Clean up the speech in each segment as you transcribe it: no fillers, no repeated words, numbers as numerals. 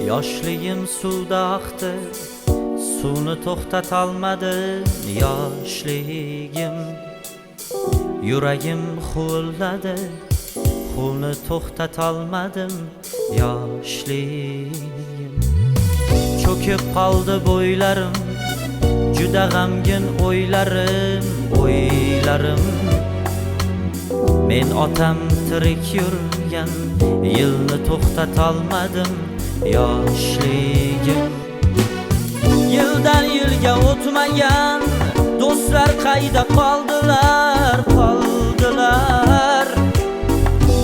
Yoshligim suvda oqdi, suvni to'xtatolmadim. Yoshligim yuragim huvilladi, huvni to'xtatolmadim. Yoshligim cho'kib qoldi bo'ylarim, juda g'amgin o'ylarim. Men otam tirik yurgan yilni to'xtatolmadim. Yoshligim yildan yilga o'tmagan do'stlar qayda qoldilar?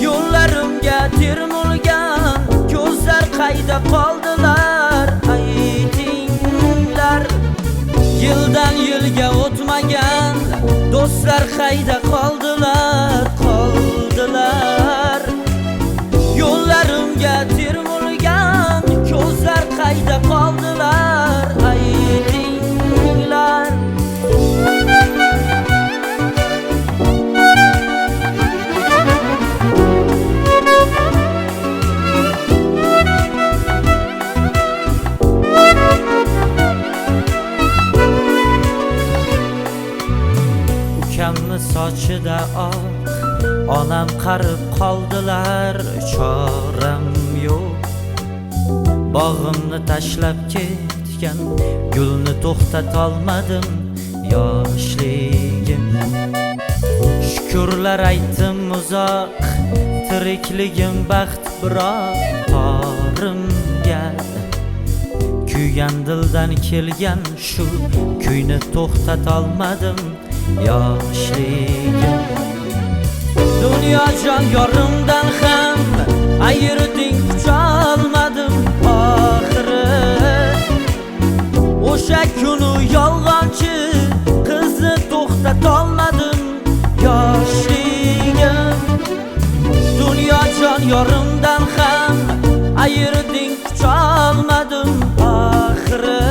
Yo'llarimga termulgan ko'zlar qayda qoldilar? Aytinglar. Yildan yilga o'tmagan do'stlar qayda qoldilar? Yo'llarimga termulgan ko'zlar qayda qoldilar? Aytinglar. Ukamni sochida oq, onam qarib qoldilar. Choram yo'q, bog'imni tashlab ketgan gulni to'xtatolmadim. Yoshligim shukurlar aytdim uzoq, tirikligim baxt biroq torimga kuygan dildan kelgan shu kuyni to'xtatolmadim. Yoshligim dunyo jon yorimdan ham ayirding, qucholmadim oxiri. O'sha kunu yolg'onchi qizni to'xtatolmadim. Yoshligim dunyo jon yorimdan ham ayirding, qucholmadim oxiri.